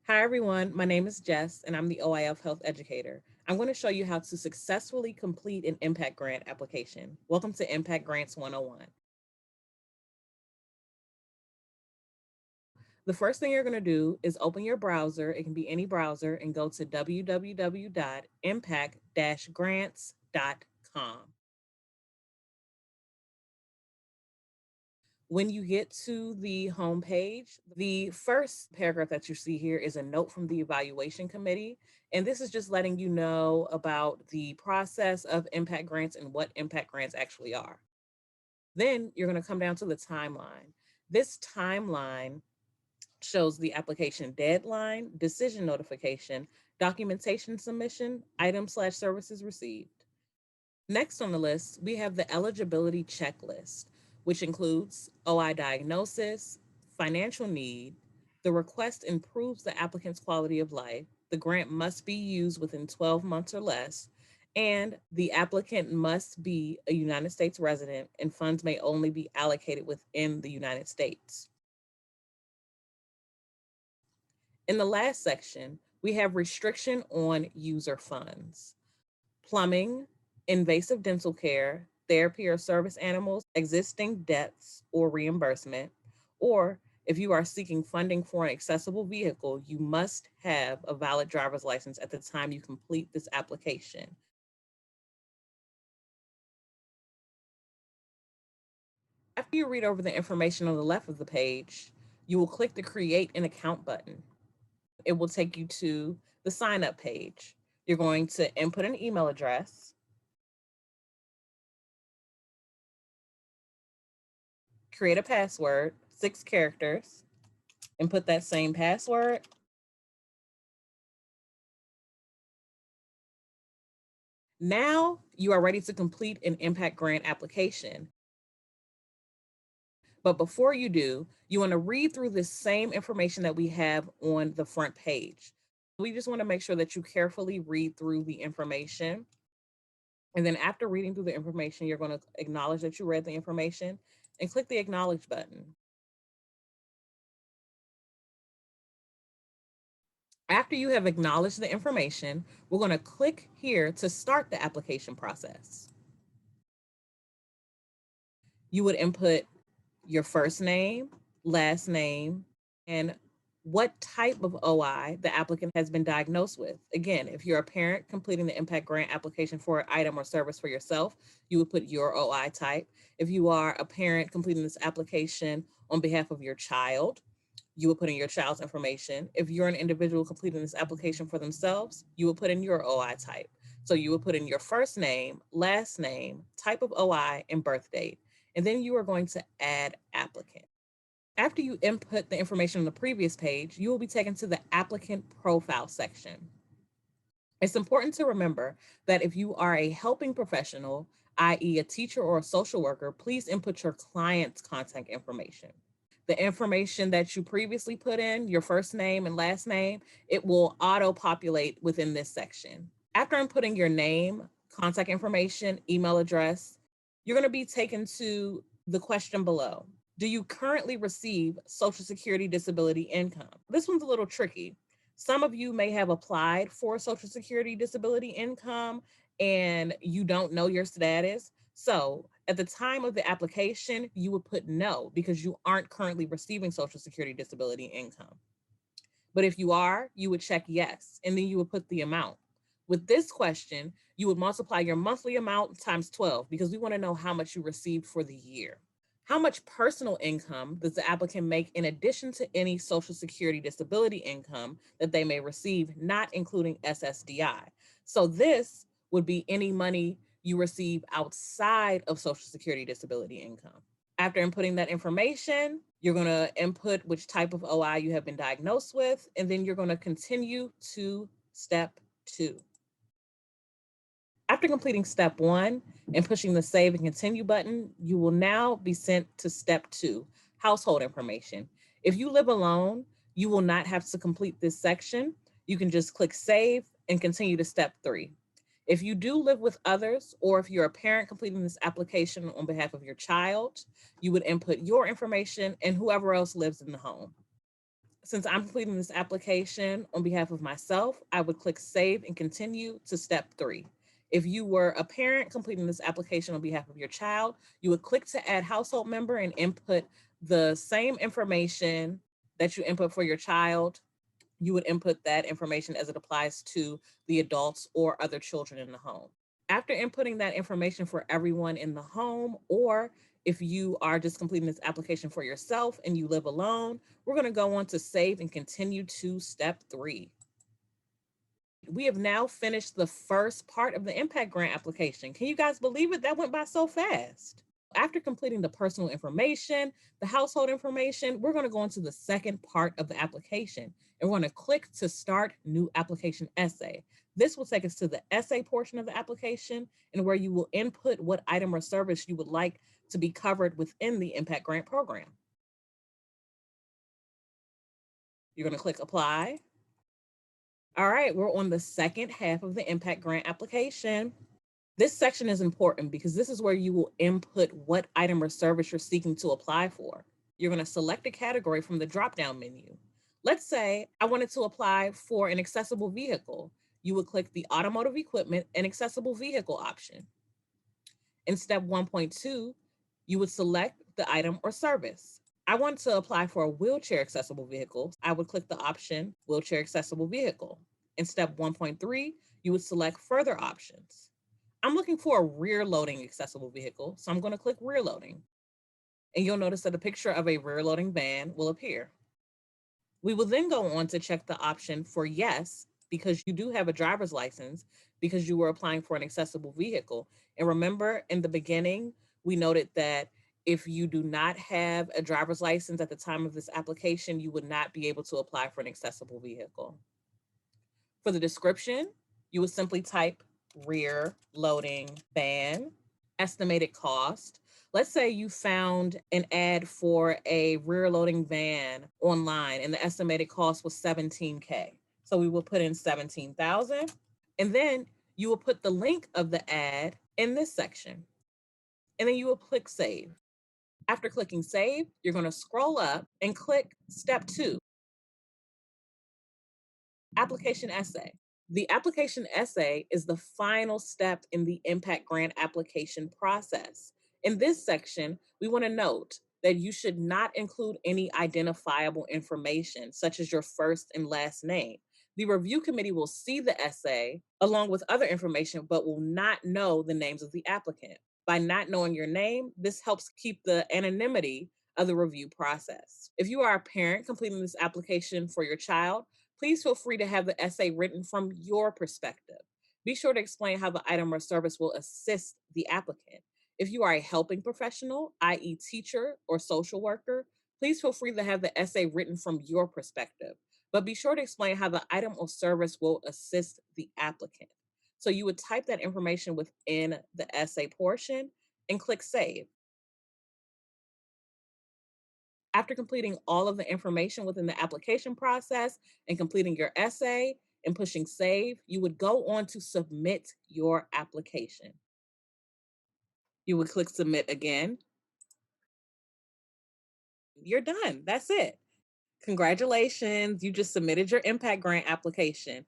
Hi everyone, my name is Jess and I'm the OIF Health Educator. I'm going to show you how to successfully complete an Impact Grant application. Welcome to Impact Grants 101. The first thing you're going to do is open your browser, it can be any browser, and go to www.impact-grants.com. When you get to the home page, the first paragraph that you see here is a note from the evaluation committee. And this is just letting you know about the process of impact grants and what impact grants actually are. Then you're going to come down to the timeline. This timeline shows the application deadline, decision notification, documentation submission, item/services received. Next on the list, we have the eligibility checklist, which includes OI diagnosis, financial need, the request improves the applicant's quality of life, the grant must be used within 12 months or less, and the applicant must be a United States resident and funds may only be allocated within the United States. In the last section, we have restriction on user funds. Plumbing, invasive dental care, therapy or service animals, existing debts or reimbursement, or if you are seeking funding for an accessible vehicle, you must have a valid driver's license at the time you complete this application. After you read over the information on the left of the page, you will click the Create an Account button. It will take you to the sign up page. You're going to input an email address, create a password, 6 characters, and put that same password. Now you are ready to complete an impact grant application. But before you do, you want to read through this same information that we have on the front page. We just want to make sure that you carefully read through the information. And then after reading through the information, you're going to acknowledge that you read the information and click the acknowledge button. After you have acknowledged the information, we're going to click here to start the application process. You would input your first name, last name, and what type of OI the applicant has been diagnosed with. Again, if you're a parent completing the impact grant application for an item or service for yourself, you would put your OI type. If you are a parent completing this application on behalf of your child, you would put in your child's information. If you're an individual completing this application for themselves, you would put in your OI type. So you would put in your first name, last name, type of OI, and birth date. And then you are going to add applicant. After you input the information on the previous page, you will be taken to the applicant profile section. It's important to remember that if you are a helping professional, i.e. a teacher or a social worker, please input your client's contact information. The information that you previously put in, your first name and last name, it will auto-populate within this section. After inputting your name, contact information, email address, you're going to be taken to the question below. Do you currently receive Social Security disability income? This one's a little tricky. Some of you may have applied for Social Security disability income and you don't know your status. So at the time of the application, you would put no because you aren't currently receiving Social Security disability income. But if you are, you would check yes, and then you would put the amount. With this question, you would multiply your monthly amount times 12 because we want to know how much you received for the year. How much personal income does the applicant make in addition to any Social Security disability income that they may receive, not including SSDI? So this would be any money you receive outside of Social Security disability income. After inputting that information, you're going to input which type of OI you have been diagnosed with, and then you're going to continue to step 2. After completing step 1 and pushing the save and continue button, you will now be sent to step 2, household information. If you live alone, you will not have to complete this section. You can just click save and continue to step 3. If you do live with others, or if you're a parent completing this application on behalf of your child, you would input your information and whoever else lives in the home. Since I'm completing this application on behalf of myself, I would click Save and continue to step 3. If you were a parent completing this application on behalf of your child, you would click to add household member and input the same information that you input for your child. You would input that information as it applies to the adults or other children in the home. After inputting that information for everyone in the home, or if you are just completing this application for yourself and you live alone, we're going to go on to save and continue to step 3. We have now finished the first part of the impact grant application. Can you guys believe it? That went by so fast. After completing the personal information, the household information, we're going to go into the second part of the application, and we're going to click to start new application essay. This will take us to the essay portion of the application, and where you will input what item or service you would like to be covered within the impact grant program. You're going to click apply. All right, we're on the second half of the impact grant application. This section is important because this is where you will input what item or service you're seeking to apply for. You're going to select a category from the drop-down menu. Let's say I wanted to apply for an accessible vehicle. You would click the automotive equipment and accessible vehicle option. In step 1.2, you would select the item or service. I want to apply for a wheelchair accessible vehicle. I would click the option wheelchair accessible vehicle. In step 1.3, you would select further options. I'm looking for a rear loading accessible vehicle, so I'm going to click rear loading. And you'll notice that a picture of a rear loading van will appear. We will then go on to check the option for yes, because you do have a driver's license, because you were applying for an accessible vehicle. And remember, in the beginning, we noted that if you do not have a driver's license at the time of this application, you would not be able to apply for an accessible vehicle. For the description, you would simply type rear loading van, estimated cost. Let's say you found an ad for a rear loading van online and the estimated cost was $17K. So we will put in 17,000, and then you will put the link of the ad in this section, and then you will click save. After clicking save, you're going to scroll up and click step 2, application essay. The application essay is the final step in the impact grant application process. In this section, we want to note that you should not include any identifiable information, such as your first and last name. The review committee will see the essay along with other information, but will not know the names of the applicant. By not knowing your name, this helps keep the anonymity of the review process. If you are a parent completing this application for your child, please feel free to have the essay written from your perspective. Be sure to explain how the item or service will assist the applicant. If you are a helping professional, i.e., teacher or social worker, please feel free to have the essay written from your perspective. But be sure to explain how the item or service will assist the applicant. So you would type that information within the essay portion and click save. After completing all of the information within the application process and completing your essay and pushing save, you would go on to submit your application. You would click submit again. You're done. That's it. Congratulations. You just submitted your impact grant application.